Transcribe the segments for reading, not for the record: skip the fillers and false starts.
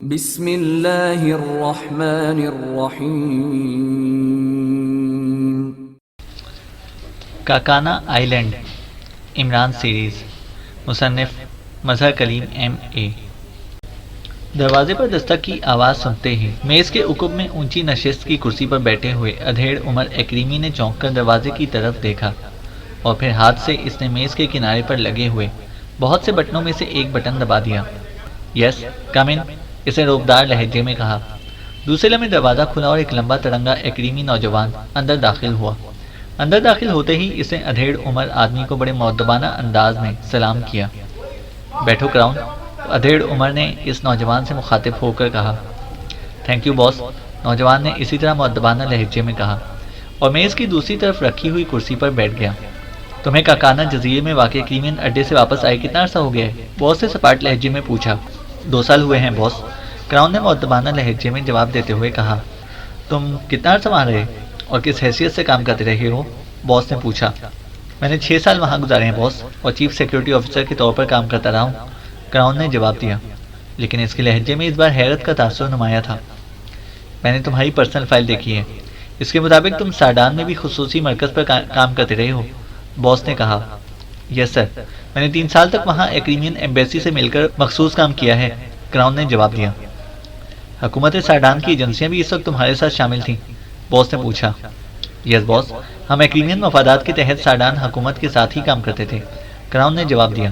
بسم اللہ الرحمن الرحیم۔ کاکانا آئی لینڈ عمران سیریز، مصنف مظہر کلیم ایم اے۔ دروازے پر دستک کی آواز سنتے ہی میز کے عقب میں اونچی نشست کی کرسی پر بیٹھے ہوئے ادھیڑ عمر اکریمی نے چونک کر دروازے کی طرف دیکھا اور پھر ہاتھ سے اس نے میز کے کنارے پر لگے ہوئے بہت سے بٹنوں میں سے ایک بٹن دبا دیا۔ یس کم ان، اسے روکدار لہجے میں کہا۔ دوسرے لمحے دروازہ کھلا اور ایک لمبا ترنگا اکریمی نوجوان اندر داخل ہوا۔ اندر داخل ہوتے ہی اس نے ادھیڑ عمر آدمی کو بڑے مؤدبانہ انداز میں سلام کیا۔ بیٹھو کراؤن، ادھیڑ عمر نے اس نوجوان سے مخاطب ہو کر کہا۔ تھینک یو باس، نوجوان نے اسی طرح مؤدبانہ لہجے میں کہا اور میز کی دوسری طرف رکھی ہوئی کرسی پر بیٹھ گیا۔ تمہیں کاکانا جزیرے میں واقع کریمین اڈے سے واپس آئے کتنا عرصہ ہو گیا ہے؟ باس نے سپاٹ لہجے میں پوچھا۔ 2 سال ہوئے ہیں باس، کراؤن نے مؤدبانہ لہجے میں جواب دیتے ہوئے کہا۔ تم کتنا عرصہ وہاں رہے اور کس حیثیت سے کام کرتے رہے ہو؟ باس نے پوچھا۔ میں نے 6 سال وہاں گزارے ہیں باس، اور چیف سیکیورٹی آفیسر کے طور پر کام کرتا رہا ہوں، کراؤن نے جواب دیا، لیکن اس کے لہجے میں اس بار حیرت کا تاثر نمایاں تھا۔ میں نے تمہاری پرسنل فائل دیکھی ہے، اس کے مطابق تم ساڈان میں بھی خصوصی مرکز پر کام کرتے رہے ہو، باس نے کہا۔ یس سر، میں نے 3 سال تک وہاں ایکریمین ایمبیسی سے مل کر مخصوص کام کیا ہے، کراؤن نے جواب دیا۔ حکومت ساڈان کی ایجنسیاں بھی اس وقت تمہارے ساتھ شامل تھیں، باس نے پوچھا۔ یس باس، ہم ایکریمین مفادات کے تحت ساڈان حکومت کے ساتھ ہی کام کرتے تھے، کراؤن نے جواب دیا۔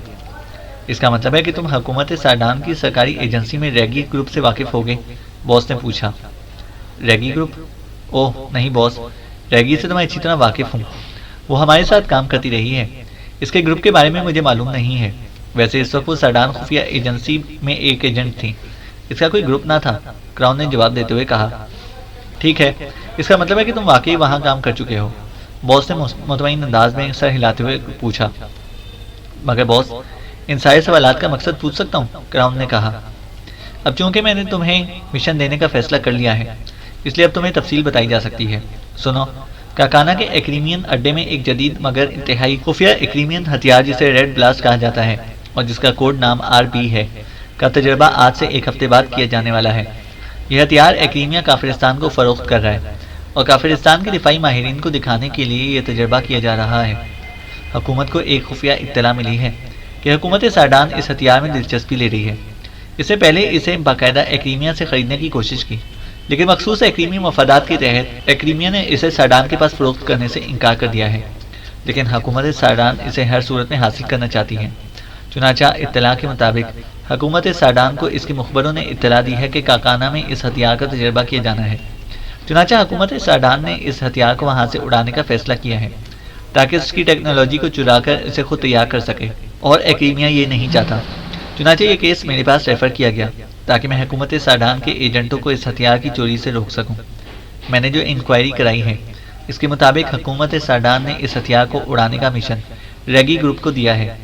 اس کا مطلب ہے کہ تم حکومت ساڈان کی سرکاری ایجنسی میں ریگی گروپ سے واقف ہوگے، باس نے پوچھا۔ ریگی گروپ؟ اوہ نہیں باس، ریگی سے تو میں اچھی طرح واقف ہوں، وہ ہمارے ساتھ کام کرتی رہی ہے۔ اس کے گروپ کے بارے میں مجھے معلوم نہیں ہے، ویسے اس وقت وہ ساڈان خفیہ ایجنسی میں ایک ایجنٹ تھی، اس کا کوئی گروپ نہ تھا، کراؤن نے جواب دیتے ہوئے کہا۔ ٹھیک ہے، اس کا مطلب ہے کہ تم واقعی وہاں کام کر چکے ہو، باس نے مطمئن انداز میں سر ہلاتے ہوئے پوچھا۔ مگر باس، ان سارے سوالات کا مقصد پوچھ سکتا ہوں، کراؤن نے کہا۔ اب چونکہ میں نے تمہیں مشن دینے کا فیصلہ کر لیا ہے، اس لیے اب تمہیں تفصیل بتائی جا سکتی ہے۔ سنو، کاکانا کے ایکریمین اڈے میں ایک جدید مگر انتہائی خفیہ ایکریمین ہتھیار جسے ریڈ بلاسٹ کہا جاتا ہے اور جس کا کوڈ نام RB ہے کا تجربہ آج سے 1 ہفتے بعد کیا جانے والا ہے۔ یہ ہتھیار ایکریمیا کافرستان کو فروخت کر رہا ہے اور کافرستان کے دفاعی ماہرین کو دکھانے کے لیے یہ تجربہ کیا جا رہا ہے۔ حکومت کو ایک خفیہ اطلاع ملی ہے کہ حکومت ساڈان اس ہتھیار میں دلچسپی لے رہی ہے۔ اس سے پہلے اسے باقاعدہ ایکریمیا سے خریدنے کی کوشش کی، لیکن مخصوص ایکریمی مفادات کے تحت ایکریمیا نے اسے ساڈان کے پاس فروخت کرنے سے انکار کر دیا ہے، لیکن حکومت ساڈان اسے ہر صورت میں حاصل کرنا چاہتی ہے۔ چنانچہ اطلاع کے مطابق حکومت ساڈان کو اس کے مخبروں نے اطلاع دی ہے کہ کاکانا میں اس ہتھیار کا تجربہ کیا جانا ہے۔ چنانچہ حکومت ساڈان نے اس ہتھیار کو وہاں سے اڑانے کا فیصلہ کیا ہے تاکہ اس کی ٹیکنالوجی کو چرا کر اسے خود تیار کر سکے، اور ایکریمیا یہ نہیں چاہتا۔ چنانچہ یہ کیس میرے پاس ریفر کیا گیا تاکہ میں حکومت ساڈان کے ایجنٹوں کو اس ہتھیار کی چوری سے روک سکوں۔ میں نے جو انکوائری کرائی ہے اس کے مطابق حکومت ساڈان نے اس ہتھیار کو اڑانے کا مشن ریگی گروپ کو دیا ہے۔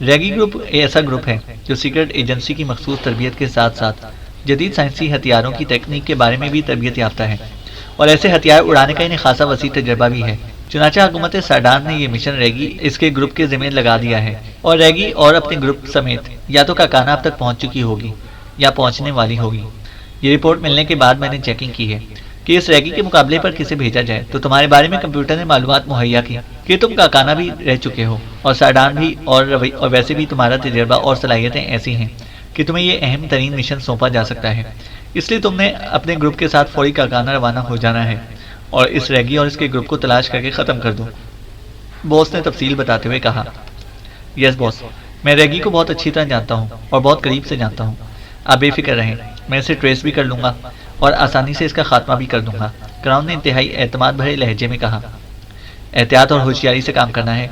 ریگی گروپ ایسا گروپ ہے جو سیکرٹ ایجنسی کی مخصوص تربیت کے ساتھ ساتھ جدید سائنسی ہتھیاروں کی تکنیک کے بارے میں بھی تربیت یافتہ ہے، اور ایسے ہتھیار اڑانے کا انہیں خاصا وسیع تجربہ بھی ہے۔ چنانچہ حکومت ساڈان نے یہ مشن ریگی اس کے گروپ کے ذمہ لگا دیا ہے، اور ریگی اور اپنے گروپ سمیت یا تو کاکانا اب تک پہنچ چکی ہوگی یا پہنچنے والی ہوگی۔ یہ رپورٹ ملنے کے بعد میں نے چیکنگ کی ہے کہ اس ریگی کے مقابلے پر کسے بھیجا جائے، تو تمہارے بارے میں کمپیوٹر نے معلومات مہیا کی کہ تم کاکانا بھی رہ چکے ہو اور ساڈان بھی، اور ویسے بھی تمہارا تجربہ اور صلاحیتیں ایسی ہیں کہ تمہیں یہ اہم ترین مشن سونپا جا سکتا ہے۔ اس لیے تم نے اپنے گروپ کے ساتھ فوری کاکانا روانہ ہو جانا ہے اور اس ریگی اور اس کے گروپ کو تلاش کر کے ختم کر دو، باس نے تفصیل بتاتے ہوئے کہا۔ یس باس، میں ریگی کو بہت اچھی طرح جانتا ہوں اور بہت قریب سے جانتا ہوں، آپ بے فکر رہیں، میں اسے ٹریس بھی کر لوں گا اور آسانی سے اس کا خاتمہ بھی کر دوں گا، کراؤن نے انتہائی اعتماد بھرے لہجے میں کہا۔ احتیاط اور ہوشیاری سے کام کرنا ہے،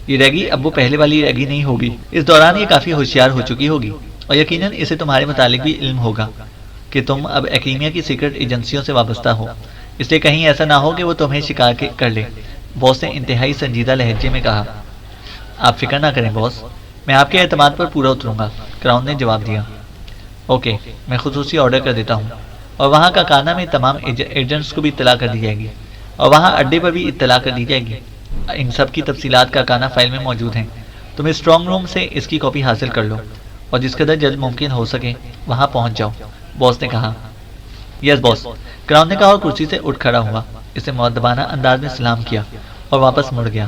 یہ ریگی اب وہ پہلے والی ریگی نہیں ہوگی، اس دوران یہ کافی ہوشیار ہو چکی ہوگی، اور یقیناً اسے تمہارے متعلق بھی علم ہوگا کہ تم اب ایکریمیا کی سیکرٹ ایجنسیوں سے وابستہ ہو، اس لیے کہیں ایسا نہ ہو کہ وہ تمہیں شکار کر لے، باس نے انتہائی سنجیدہ لہجے میں کہا۔ آپ فکر نہ کریں باس، میں آپ کے اعتماد پر پورا اتروں گا، کراؤن نے جواب دیا۔ اوکے، میں خصوصی آرڈر کر دیتا ہوں، اور وہاں کاکانا میں تمام ایجنٹس کو بھی اطلاع کر دی جائے گی، اور وہاں اڈے پر بھی اطلاع کر دی جائے گی۔ ان سب کی تفصیلات کاکانا فائل میں موجود ہیں، تم اسٹرانگ روم سے اس کی کاپی حاصل کر لو اور جس قدر جلد ممکن ہو سکے وہاں پہنچ جاؤ، باس نے کہا۔ یس باس، کراؤن نے کہا اور کرسی سے اٹھ کھڑا ہوا۔ اسے مؤدبانہ انداز میں سلام کیا اور واپس مڑ گیا۔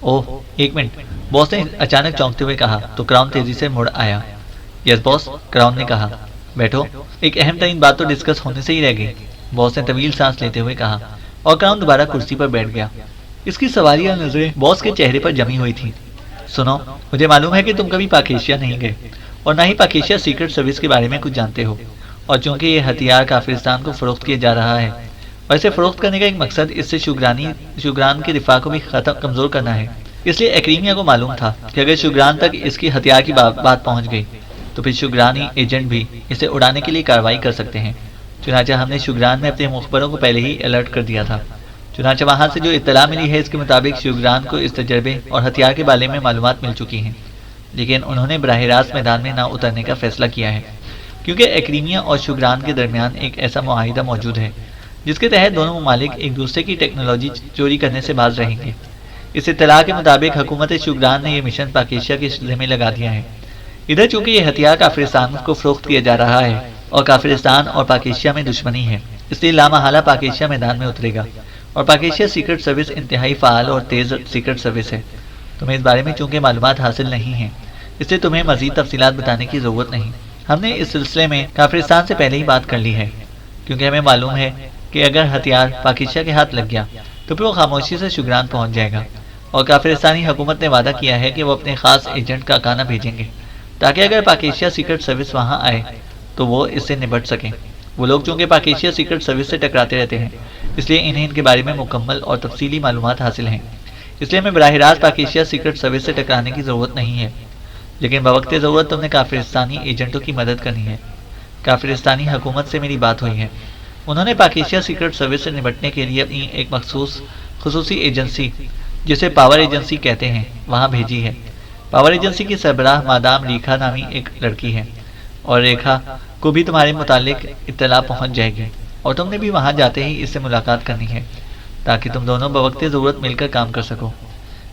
اوہ ایک منٹ، باس نے اچانک چونکتے ہوئے کہا تو کراؤن تیزی سے مڑ آیا۔ یس باس، کراؤن نے کہا۔ بیٹھو، ایک اہم ترین بات تو ڈسکس ہونے سے ہی رہ گئی، باس نے طویل سانس لیتے ہوئے کہا، اور کراؤن دوبارہ کرسی پر بیٹھ گیا۔ اس کی سوالیہ نظریں باس کے چہرے پر جمی ہوئی تھیں۔ سنو، مجھے معلوم ہے کہ تم کبھی پاکیشیا نہیں گئے اور نہ ہی پاکیشیا سیکرٹ سروس کے بارے میں کچھ جانتے ہو، اور چونکہ یہ ہتھیار کافرستان کو فروخت کیا جا رہا ہے اور اسے فروخت کرنے کا ایک مقصد اس سے شوگران کے دفاع کو بھی کمزور کرنا ہے، اس لیے ایکریمیا کو معلوم تھا کہ اگر شوگران تک اس کی ہتھیار کی بات پہنچ گئی تو پھر شوگرانی ایجنٹ بھی اسے اڑانے کے لیے کارروائی کر سکتے ہیں۔ چنانچہ ہم نے شوگران میں اپنے مخبروں کو پہلے ہی الرٹ کر دیا تھا۔ چنانچہ وہاں سے جو اطلاع ملی ہے اس کے مطابق شوگران کو اس تجربے اور ہتھیار کے بارے میں معلومات مل چکی ہیں، لیکن انہوں نے براہ راست میدان میں نہ اترنے کا فیصلہ کیا ہے، کیونکہ ایکریمیا اور شوگران کے درمیان ایک ایسا معاہدہ موجود ہے جس کے تحت دونوں ممالک ایک دوسرے کی ٹیکنالوجی چوری کرنے سے باز رہیں گے۔ اس اطلاع کے مطابق حکومت شوگران نے یہ مشن پاکیشیا کے ذمہ لگا دیا ہے۔ ادھر چونکہ یہ ہتھیار کافرستان کو فروخت کیا جا رہا ہے اور کافرستان اور پاکیشیا میں دشمنی ہے، اس لیے لامحالہ پاکیشیا میدان میں اترے گا، اور پاکیشیا سیکرٹ سروس انتہائی فعال اور تیز سیکرٹ سروس ہے۔ تمہیں اس بارے میں چونکہ معلومات حاصل نہیں ہیں، اس لیے تمہیں مزید تفصیلات بتانے کی ضرورت نہیں۔ ہم نے اس سلسلے میں کافرستان سے پہلے ہی بات کر لی ہے، کیونکہ ہمیں معلوم ہے کہ اگر ہتھیار پاکیشیا کے ہاتھ لگ گیا تو پھر وہ خاموشی سے شوگران پہنچ جائے گا، اور کافرستانی حکومت نے وعدہ کیا ہے کہ وہ اپنے خاص ایجنٹ کا کانا بھیجیں گے تاکہ اگر پاکیشیا سیکرٹ سروس وہاں آئے تو وہ اس سے نبٹ سکیں۔ وہ لوگ چونکہ پاکیشیا سیکرٹ سروس سے ٹکراتے رہتے ہیں، اس لیے انہیں ان کے بارے میں مکمل اور تفصیلی معلومات حاصل ہیں، اس لیے ہمیں براہ راست پاکیشیا سیکرٹ سروس سے ٹکرانے کی ضرورت نہیں ہے، لیکن بوقت ضرورت تم نے کافرستانی ایجنٹوں کی مدد کرنی ہے۔ کافرستانی حکومت سے میری بات ہوئی ہے، انہوں نے پاکیشیا سیکرٹ سروس سے نمٹنے کے لیے اپنی ایک خصوصی ایجنسی جسے پاور ایجنسی کہتے ہیں وہاں بھیجی ہے۔ پاور ایجنسی کی سربراہ مادام ریکھا نامی ایک لڑکی ہے، اور ریکھا کو بھی تمہارے متعلق اطلاع پہنچ جائے گی، اور تم نے بھی وہاں جاتے ہی اس سے ملاقات کرنی ہے تاکہ تم دونوں بوقت ضرورت مل کر کام کر سکو۔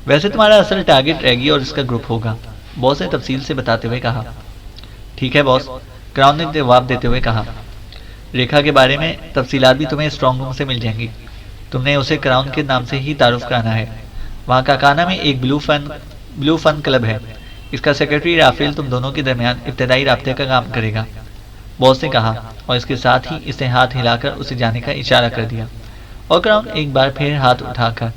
ویسے تمہارا اصل ٹارگٹ ریگی اور اس کا گروپ ہوگا، باس نے تفصیل سے بتاتے ہوئے کہا۔ ٹھیک ہے باس، کراؤن نے جواب دیتے ہوئے کہا۔ ریکھا کے بارے میں تفصیلات بھی تمہیں اسٹرانگ روم سے مل جائیں گی، تم نے اسے کراؤن کے نام سے ہی تعارف کرانا ہے۔ وہاں کاکانا میں ایک بلو فن کلب ہے، اس کا سیکرٹری رافیل تم دونوں کے درمیان ابتدائی رابطے کا کام کرے گا، باس نے کہا، اور اس کے ساتھ ہی اس نے ہاتھ ہلا کر اسے جانے کا اشارہ کر دیا، اور کراؤن ایک بار پھر ہاتھ اٹھا کر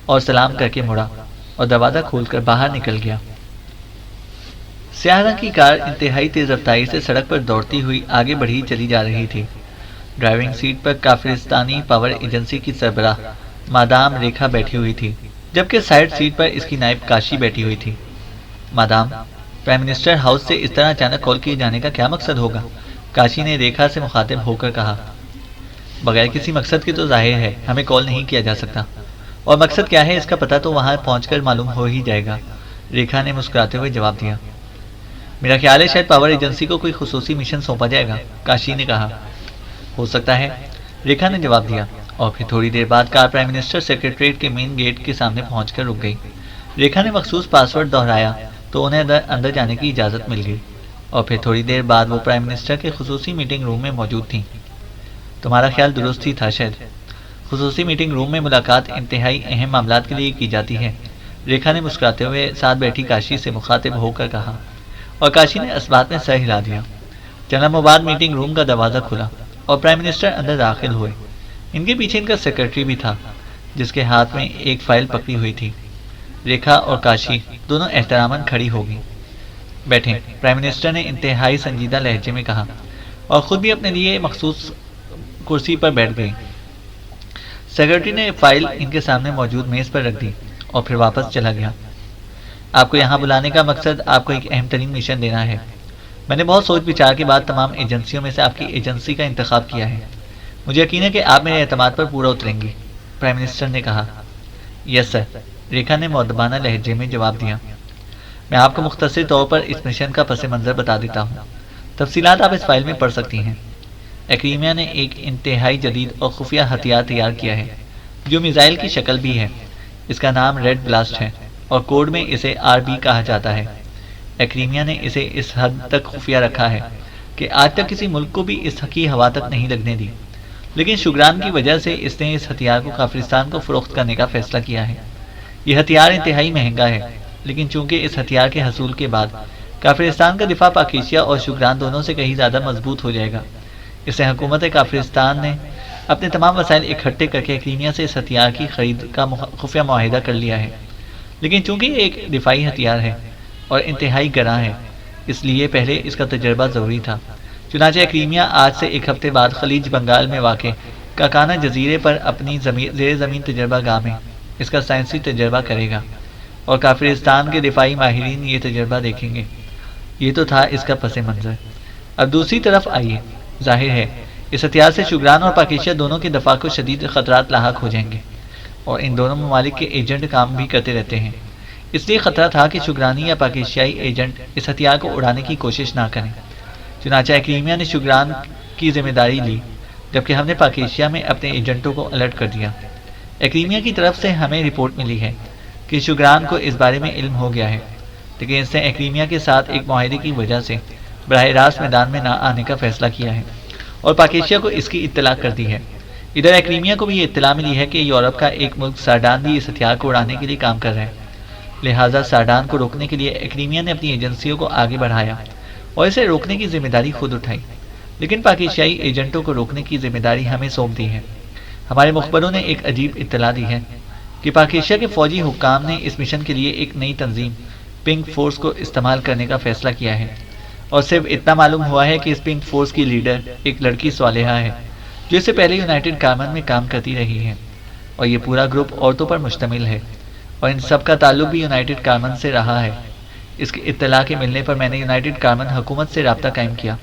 اور سلام کر کے مڑا اور دروازہ کھول کر باہر نکل گیا۔ سیاہ رنگ کی کار انتہائی تیز رفتاری سے سڑک پر دوڑتی ہوئی آگے بڑھی چلی جا رہی تھی۔ ڈرائیونگ سیٹ پر کافرستانی پاور ایجنسی کی سربراہ مادام ریکھا بیٹھی ہوئی تھی، جبکہ سائیڈ سیٹ پر اس کی نائب کاشی بیٹھی ہوئی تھی۔ مادام، پرائم منسٹر ہاؤس سے اس طرح اچانک کال کیے جانے کا کیا مقصد ہوگا؟ کاشی نے ریکھا سے مخاطب ہو کر کہا۔ بغیر کسی مقصد کے تو ظاہر ہے ہمیں کال نہیں کیا جا سکتا، اور مقصد کیا ہے اس کا پتہ تو وہاں پہنچ کر معلوم ہو ہی جائے گا، ریکھا نے مسکراتے ہوئے جواب دیا۔ میرا خیال ہے شاید پاور ایجنسی کو کوئی خصوصی مشن سونپا جائے گا، کاشی نے کہا۔ ہو سکتا ہے، ریکھا نے جواب دیا، اور پھر تھوڑی دیر بعد کار پرائم منسٹر سیکریٹریٹ کے مین گیٹ کے سامنے پہنچ کر رک گئی۔ ریکھا نے مخصوص پاسورڈ دہرایا تو انہیں اندر جانے کی اجازت مل گئی، اور پھر تھوڑی دیر بعد وہ پرائم منسٹر کے خصوصی میٹنگ روم میں موجود تھیں۔ تمہارا خیال درست ہی تھا، شاید خصوصی میٹنگ روم میں ملاقات انتہائی اہم معاملات کے لیے کی جاتی ہے، ریکھا نے مسکراتے ہوئے ساتھ بیٹھی کاشی سے مخاطب ہو کر کہا، اور کاشی نے اس بات میں سر ہلا دیا۔ چند لمحوں بعد میٹنگ روم کا دروازہ کھلا اور پرائم منسٹر اندر داخل ہوئے۔ ان کے پیچھے ان کا سیکرٹری بھی تھا، جس کے ہاتھ میں ایک فائل پکڑی ہوئی تھی۔ ریکھا اور کاشی دونوں احتراماً کھڑی ہو گئیں۔ بیٹھیں، پرائم منسٹر نے انتہائی سنجیدہ لہجے میں کہا، اور خود بھی اپنے لیے مخصوص کرسی پر بیٹھ گئی۔ سیکرٹری نے فائل ان کے سامنے موجود میز پر رکھ دی اور پھر واپس چلا گیا۔ آپ کو یہاں بلانے کا مقصد آپ کو ایک اہم ترین مشن دینا ہے۔ میں نے بہت سوچ بچار کے بعد تمام ایجنسیوں میں سے آپ کی ایجنسی کا انتخاب کیا ہے۔ مجھے یقین ہے کہ آپ میرے اعتماد پر پورا اتریں گی، پرائم منسٹر نے کہا۔ یس سر، ریکھا نے مؤدبانہ لہجے میں جواب دیا۔ میں آپ کو مختصر طور پر اس مشن کا پس منظر بتا دیتا ہوں، تفصیلات آپ اس فائل میں پڑھ سکتی ہیں۔ ایکریمیا نے ایک انتہائی جدید اور خفیہ ہتھیار تیار کیا ہے جو میزائل کی شکل بھی ہے۔ اس کا نام ریڈ بلاسٹ ہے اور کوڈ میں اسے RB کہا جاتا ہے۔ ایکریمیا نے اسے اس حد تک خفیہ رکھا ہے کہ آج تک کسی ملک کو بھی اس کی ہوا تک نہیں لگنے دی، لیکن شگران کی وجہ سے اس نے اس ہتھیار کو کافرستان کو فروخت کرنے کا فیصلہ کیا ہے۔ یہ ہتھیار انتہائی مہنگا ہے، لیکن چونکہ اس ہتھیار کے حصول کے بعد کافرستان کا دفاع پاکیشیا اور شگران دونوں سے کہیں زیادہ مضبوط ہو جائے گا، اس سے حکومت کافرستان نے اپنے تمام وسائل اکٹھے کر کے کریمیا سے اس ہتھیار کی خرید کا خفیہ معاہدہ کر لیا ہے۔ لیکن چونکہ یہ ایک دفاعی ہتھیار ہے اور انتہائی گراں ہے، اس لیے پہلے اس کا تجربہ ضروری تھا۔ چنانچہ کریمیا آج سے ایک ہفتے بعد خلیج بنگال میں واقع کاکانا جزیرے پر اپنی زیر زمین تجربہ گاہ میں اس کا سائنسی تجربہ کرے گا، اور کافرستان کے دفاعی ماہرین یہ تجربہ دیکھیں گے۔ یہ تو تھا اس کا پس منظر۔ اب دوسری طرف آئیے، ظاہر ہے اس ہتھیار سے شگران اور پاکیشیا دونوں کے دفاع کو شدید خطرات لاحق ہو جائیں گے، اور ان دونوں ممالک کے ایجنٹ کام بھی کرتے رہتے ہیں۔ اس لیے خطرہ تھا کہ شگرانی یا پاکیشیائی ایجنٹ اس ہتھیار کو اڑانے کی کوشش نہ کریں۔ چنانچہ کریمیا نے شگران کی ذمہ داری لی، جبکہ ہم نے پاکیشیا میں اپنے ایجنٹوں کو الرٹ کر دیا۔ کریمیا کی طرف سے ہمیں رپورٹ ملی ہے کہ شگران کو اس بارے میں علم ہو گیا ہے، لیکن اس نے کریمیا کے ساتھ ایک معاہدے کی وجہ سے براہ راست میدان میں نہ آنے کا فیصلہ کیا ہے، اور پاکیشیا کو اس کی اطلاع کر دی ہے۔ ادھر کریمیا کو بھی یہ اطلاع ملی ہے کہ یورپ کا ایک ملک ساڈان بھی اس ہتھیار کو اڑانے کے لیے کام کر رہا ہے، لہٰذا ساڈان کو روکنے کے لیے کریمیا نے اپنی ایجنسیوں کو آگے بڑھایا اور اسے روکنے کی ذمہ داری خود اٹھائی، لیکن پاکیشیائی ایجنٹوں کو روکنے کی ذمہ داری ہمیں سونپ دی ہے۔ ہمارے مخبروں نے ایک عجیب اطلاع دی ہے کہ پاکیشیا کے فوجی حکام نے اس مشن کے لیے ایک نئی تنظیم پنک فورس کو استعمال کرنے کا فیصلہ کیا ہے، اور صرف اتنا معلوم ہوا ہے کہ اس پنک فورس کی لیڈر ایک لڑکی صالحہ ہے جو اس سے پہلے یونائٹڈ کارمن میں کام کرتی رہی ہے، اور یہ پورا گروپ عورتوں پر مشتمل ہے، اور ان سب کا تعلق بھی یونائٹڈ کارمن سے رہا ہے۔ اس کی اطلاع کے ملنے پر میں نے یونائٹڈ کارمن حکومت سے رابطہ قائم کیا،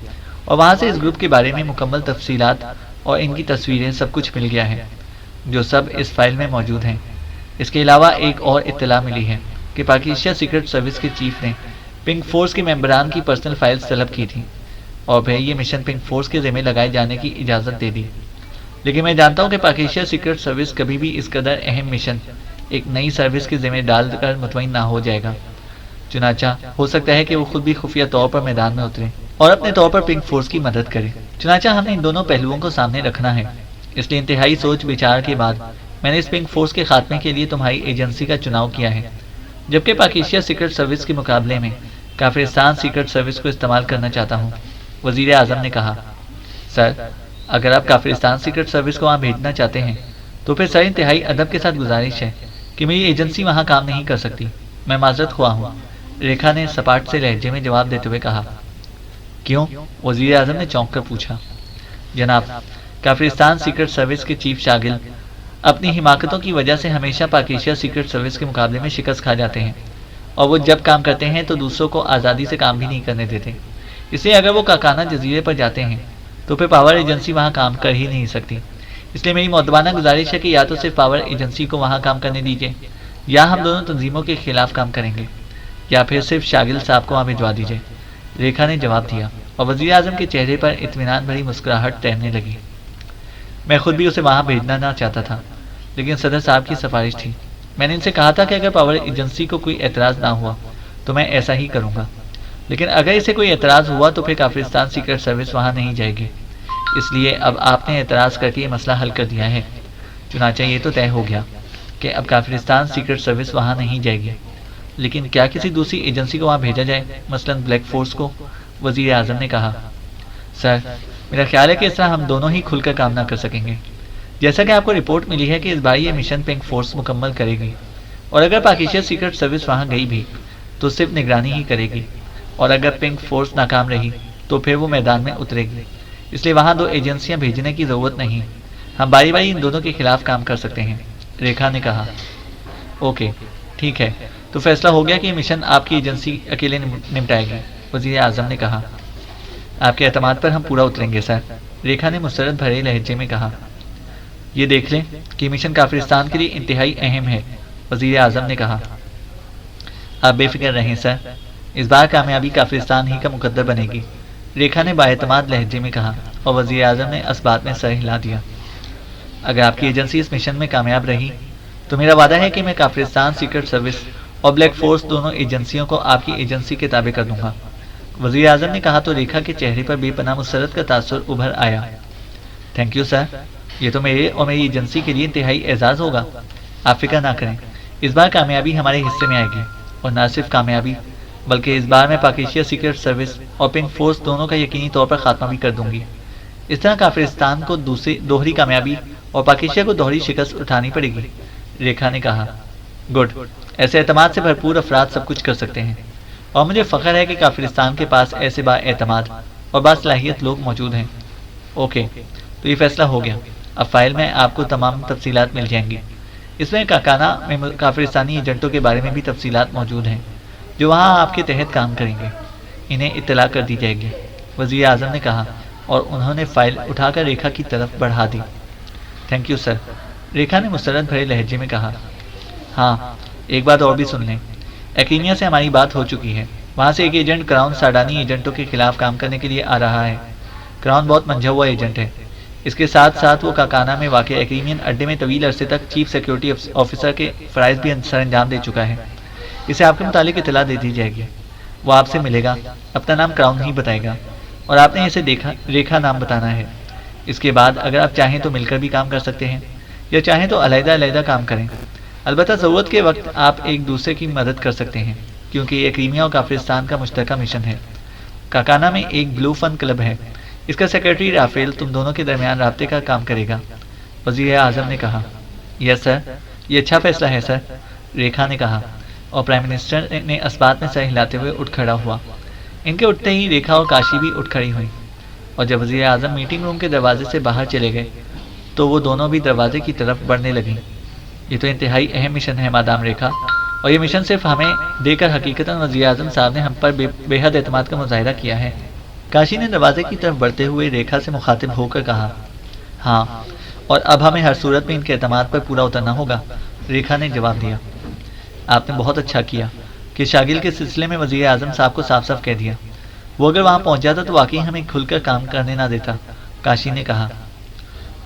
اور وہاں سے اس گروپ کے بارے میں مکمل تفصیلات اور ان کی تصویریں سب کچھ مل گیا ہے، جو سب اس فائل میں موجود ہیں۔ اس کے علاوہ ایک اور اطلاع ملی ہے کہ پاکیشیا سیکرٹ سروس کے چیف نے پنک فورس کے ممبران کی پرسنل فائلز طلب کی تھی، اور پھر یہ مشن پنک فورس کے ذمہ لگائے جانے کی اجازت دے دی۔ لیکن میں جانتا ہوں کہ پاکیشیا سیکرٹ سروس کبھی بھی اس قدر اہم مشن ایک نئی سروس کے ذمہ ڈال کر مطمئن نہ ہو جائے گا۔ چنانچہ ہو سکتا ہے کہ وہ خود بھی خفیہ طور پر میدان میں اترے اور اپنے طور پر پنک فورس کی مدد کرے۔ چنانچہ ہم نے ان دونوں پہلوؤں کو سامنے رکھنا ہے، اس لیے انتہائی سوچ بچار کے بعد میں نے اس پنک فورس کے خاتمے کے لیے تمہاری ایجنسی کا چناؤ کیا ہے، جبکہ پاکیشیا سیکرٹ سروس کے مقابلے میں کافرستان سیکرٹ سروس کو استعمال کرنا چاہتا ہوں۔ وزیر اعظم نے کہا، سر، اگر آپ کافرستان سیکرٹ سروس کو وہاں بھیجنا چاہتے ہیں تو پھر سر انتہائی ادب کے ساتھ گزارش ہے کہ میری ایجنسی وہاں کام نہیں کر سکتی، میں معذرت خواہ ہوں، ریکھا نے سپاٹ سے لہجے میں جواب دیتے ہوئے کہا۔ کیوں؟ وزیر اعظم نے چونک کر پوچھا۔ جناب، کافرستان سیکرٹ سروس کے چیف شاگل اپنی حماقتوں کی وجہ سے ہمیشہ پاکیشیا سیکرٹ سروس کے مقابلے میں شکست کھا جاتے ہیں، اور وہ جب کام کرتے ہیں تو دوسروں کو آزادی سے کام بھی نہیں کرنے دیتے۔ اس لیے اگر وہ کاکانا جزیرے پر جاتے ہیں تو پھر پاور ایجنسی وہاں کام کر ہی نہیں سکتی۔ اس لیے میری مؤدبانہ گزارش ہے کہ یا تو صرف پاور ایجنسی کو وہاں کام کرنے دیجیے، یا ہم دونوں تنظیموں کے خلاف کام کریں گے، یا پھر صرف شاگل صاحب کو وہاں بھجوا دیجیے، ریکھا نے جواب دیا، اور وزیر اعظم کے چہرے پر اطمینان بھری مسکراہٹ تیرنے لگی۔ میں خود بھی اسے وہاں بھیجنا نہ چاہتا تھا، لیکن صدر صاحب کی سفارش تھی۔ میں نے ان سے کہا تھا کہ اگر پاور ایجنسی کو کوئی اعتراض نہ ہوا تو میں ایسا ہی کروں گا، لیکن اگر اسے کوئی اعتراض ہوا تو پھر کافرستان سیکرٹ سروس وہاں نہیں جائے گی۔ اس لیے اب آپ نے اعتراض کر کے یہ مسئلہ حل کر دیا ہے۔ چنانچہ یہ تو طے ہو گیا کہ اب کافرستان سیکرٹ سروس وہاں نہیں جائے گی، لیکن کیا کسی دوسری ایجنسی کو وہاں بھیجا جائے، مثلاً بلیک فورس کو؟ وزیر اعظم نے کہا، سر، میرا خیال ہے کہ اس طرح ہم دونوں ہی کھل کر کام نہ کر سکیں گے۔ جیسا کہ آپ کو رپورٹ ملی ہے کہ اس بار یہ مشن پنک فورس مکمل کرے گی، اور اگر پاکیشیا سیکرٹ سروس وہاں گئی بھی تو صرف نگرانی ہی کرے گی، اور اگر پنک فورس ناکام رہی تو پھر وہ میدان میں اترے گی۔ اس لیے وہاں دو ایجنسیاں بھیجنے کی ضرورت نہیں، ہم باری باری ان دونوں کے خلاف کام کر سکتے ہیں، ریکھا نے کہا۔ اوکے، ٹھیک ہے، تو فیصلہ ہو گیا کہ یہ مشن آپ کی ایجنسی اکیلے نمٹائے گی، وزیر اعظم نے کہا۔ آپ کے اعتماد پر ہم پورا اتریں گے سر، ریکھا نے مسرت بھرے لہجے میں کہا۔ یہ دیکھ لیں کہ مشن کافرستان کے لیے انتہائی اہم ہے، وزیر اعظم نے کہا۔ آپ بے فکر رہیں سر، اس بار کامیابی کافرستان ہی کا مقدر بنے گی، ریکھا نے بااعتماد لہجے میں کہا، اور وزیر اعظم نے اس بات میں سر ہلا دیا۔ اگر آپ کی ایجنسی اس مشن میں کامیاب رہی تو میرا وعدہ ہے کہ میں کافرستان سیکرٹ سروس اور بلیک فورس دونوں ایجنسیوں کو آپ کی ایجنسی کے تابع کر دوں گا، وزیر اعظم نے کہا تو ریکھا کے چہرے پر بے پناہ مسرت کا تاثر ابھر آیا۔ تھینک یو سر، یہ تو میرے اور میری ایجنسی کے لیے انتہائی اعزاز ہوگا۔ آپ فکر نہ کریں، اس بار کامیابی ہمارے حصے میں آئے گی، اور نہ صرف کامیابی بلکہ اس بار میں پاکستان سیکرٹ سروس اور پنک فورس دونوں کا یقینی طور پر خاتمہ بھی کر دوں گی۔ اس طرح کافرستان کو دوہری کامیابی اور پاکستان کو دوہری شکست اٹھانی پڑے گی، ریکھا نے کہا۔ گڈ، ایسے اعتماد سے بھرپور افراد سب کچھ کر سکتے ہیں، اور مجھے فخر ہے کہ کافرستان کے پاس ایسے با اعتماد اور باصلاحیت لوگ موجود ہیں۔ اوکے، تو یہ فیصلہ ہو گیا۔ اب فائل میں آپ کو تمام تفصیلات مل جائیں گی۔ اس میں کاکانا میں کافرستانی ایجنٹوں کے بارے میں بھی تفصیلات موجود ہیں جو وہاں آپ کے تحت کام کریں گے، انہیں اطلاع کر دی جائے گی، وزیر اعظم نے کہا، اور انہوں نے فائل اٹھا کر ریکھا کی طرف بڑھا دی۔ تھینک یو سر، ریکھا نے مسرت بھرے لہجے میں کہا۔ ہاں، ایک بات اور بھی سن لیں، ایکینیا سے ہماری بات ہو چکی ہے۔ وہاں سے ایک ایجنٹ کراؤن ساڈانی ایجنٹوں کے خلاف کام کرنے کے لیے آ رہا ہے۔ کراؤن بہت منجھا ہوا ایجنٹ ہے۔ اس کے ساتھ ساتھ وہ کاکانا میں واقع ایکریمین اڈے میں طویل عرصے تک چیف سیکیورٹی آفیسر کے فرائض بھی سر انجام دے چکا ہے۔ اسے آپ کے متعلق اطلاع دے دی جائے گی۔ وہ آپ سے ملے گا، اپنا نام کراؤن ہی بتائے گا، اور آپ نے اسے ریکھا نام بتانا ہے۔ اس کے بعد اگر آپ چاہیں تو مل کر بھی کام کر سکتے ہیں، یا چاہیں تو علیحدہ علیحدہ کام کریں۔ البتہ ضرورت کے وقت آپ ایک دوسرے کی مدد کر سکتے ہیں، کیونکہ یہ کریمیا اور کافرستان کا مشترکہ مشن ہے۔ کاکانا میں ایک بلو فن کلب ہے، اس کا سیکرٹری رافیل تم دونوں کے درمیان رابطے کا کام کرے گا، وزیر اعظم نے کہا۔ یس سر، یہ اچھا فیصلہ ہے سر، ریکھا نے کہا، اور پرائم منسٹر نے اسبات میں سر ہلاتے ہوئے اٹھ کھڑا ہوا۔ ان کے اٹھتے ہی ریکھا اور کاشی بھی اٹھ کھڑی ہوئی، اور جب وزیر اعظم میٹنگ روم کے دروازے سے باہر چلے گئے تو وہ دونوں بھی دروازے کی طرف بڑھنے لگیں۔ یہ تو انتہائی اہم مشن ہے مادام ریکھا، اور یہ مشن صرف ہمیں دے کر حقیقتاً وزیر اعظم صاحب نے ہم پر بے حد اعتماد کا مظاہرہ کیا ہے۔ کاشی نے دروازے کی طرف بڑھتے ہوئے ریکھا سے مخاطب ہو کر کہا۔ ہاں، اور اب ہمیں ہر صورت میں ان کے اعتماد پر پورا اترنا ہوگا، ریکھا نے جواب دیا۔ آپ نے بہت اچھا کیا کہ شاگل کے سلسلے میں وزیر اعظم صاحب کو صاف صاف کہہ دیا۔ وہ اگر وہاں پہنچ جاتا تو واقعی ہمیں کھل کر کام کرنے نہ دیتا، کاشی نے کہا۔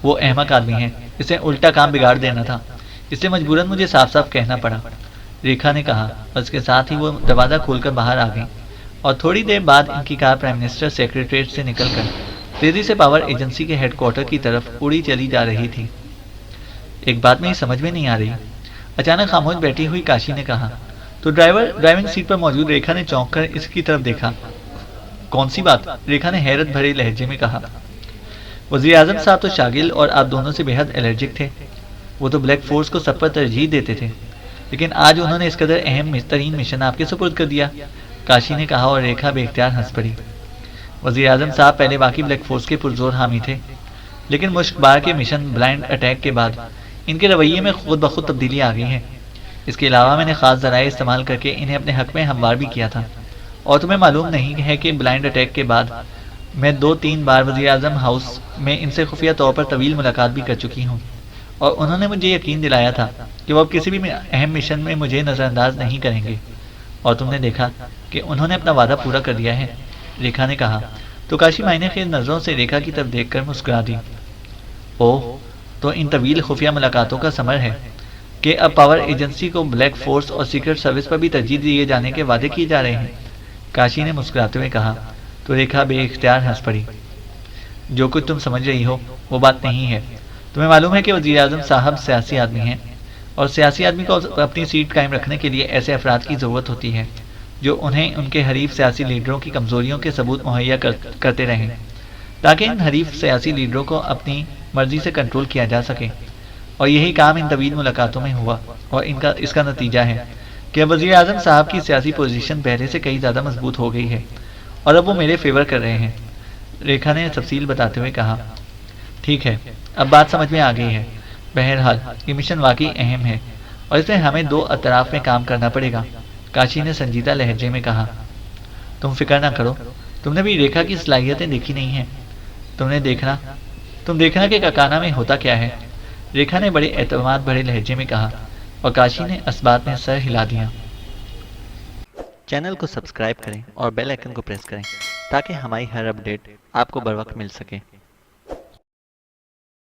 وہ احمق آدمی ہے، اسے الٹا کام بگاڑ دینا تھا، اس سے مجبوراً مجھے صاف صاف کہنا پڑا، ریکھا نے کہا، اور اس کے ساتھ ہی وہ دروازہ کھول کر باہر آ گئی، اور تھوڑی دیر بعد ان کی کار پرائم منسٹر سیکریٹریٹ سے نکل کر تیزی سے پاور ایجنسی کے ہیڈ کوارٹر کی طرف اڑی چلی جا رہی تھی۔ ایک بات میری سمجھ میں نہیں آ رہی، اچانک خاموش بیٹھی ہوئی کاشی نے کہا، تو ڈرائیونگ سیٹ پر موجود ریکھا نے چونک کر اس کی طرف دیکھا۔ کون سی بات؟ ریکھا نے حیرت بھرے لہجے میں کہا۔ وزیر اعظم صاحب تو شاگل اور آپ دونوں سے بے حد الرجک تھے، وہ تو بلیک فورس کو سب پر ترجیح دیتے تھے، لیکن آج انہوں نے اس قدر اہم ترین مشن آپ کے سپرد کر دیا، کاشی نے کہا، اور ریکھا بے اختیار ہنس پڑی۔ وزیر اعظم صاحب پہلے واقعی بلیک فورس کے پرزور حامی تھے، لیکن مشک بار کے مشن بلائنڈ اٹیک کے بعد ان کے رویے میں خود بخود تبدیلی آ گئی ہے۔ اس کے علاوہ میں نے خاص ذرائع استعمال کر کے انہیں اپنے حق میں ہموار بھی کیا تھا، اور تمہیں معلوم نہیں ہے کہ بلائنڈ اٹیک کے بعد میں 2-3 بار وزیر اعظم ہاؤس میں ان سے خفیہ طور پر طویل ملاقات بھی کر چکی ہوں، اور انہوں نے مجھے یقین دلایا تھا کہ وہ اب کسی بھی اہم مشن میں مجھے نظر انداز نہیں کریں گے، اور تم نے دیکھا کہ انہوں نے اپنا وعدہ پورا کر دیا ہے، ریکھا نے کہا، تو کاشی معنی خیز نظروں سے ریکھا کی طرف دیکھ کر مسکرا دی۔ اوہ، تو ان طویل خفیہ ملاقاتوں کا ثمر ہے کہ اب پاور ایجنسی کو بلیک فورس اور سیکرٹ سروس پر بھی ترجیح دیے جانے کے وعدے کیے جا رہے ہیں، کاشی نے مسکراتے ہوئے کہا، تو ریکھا بے اختیار ہنس پڑی۔ جو کچھ تم سمجھ رہی ہو وہ بات نہیں ہے، تمہیں معلوم ہے کہ وزیر اعظم صاحب سیاسی آدمی ہیں، اور سیاسی آدمی کو اپنی سیٹ قائم رکھنے کے لیے ایسے افراد کی ضرورت ہوتی ہے جو انہیں ان کے حریف سیاسی لیڈروں کی کمزوریوں کے ثبوت مہیا کرتے رہیں، تاکہ ان حریف سیاسی لیڈروں کو اپنی مرضی سے کنٹرول کیا جا سکے، اور یہی کام ان طویل ملاقاتوں میں ہوا، اور اس کا نتیجہ ہے کہ اب وزیر اعظم صاحب کی سیاسی پوزیشن پہلے سے کئی زیادہ مضبوط ہو گئی ہے، اور اب وہ میرے فیور کر رہے ہیں، ریکھا نے تفصیل بتاتے ہوئے کہا۔ ٹھیک ہے، اب بات سمجھ میں آ گئی ہے۔ بہرحال یہ مشن واقعی اہم ہے، اور اس میں ہمیں 2 اطراف میں کام کرنا پڑے گا، کاشی نے سنجیدہ لہجے میں کہا۔ تم فکر نہ کرو، تم نے بھی ریکھا کی صلاحیتیں دیکھی نہیں ہیں، تم دیکھنا کہ کاکانا میں ہوتا کیا ہے، ریکھا نے بڑے اعتماد بھرے لہجے میں کہا، اور کاشی نے اسبات میں سر ہلا دیا۔ چینل کو سبسکرائب کریں اور بیل آئیکن کو پریس کریں تاکہ ہماری ہر اپڈیٹ آپ کو بر وقت مل سکے۔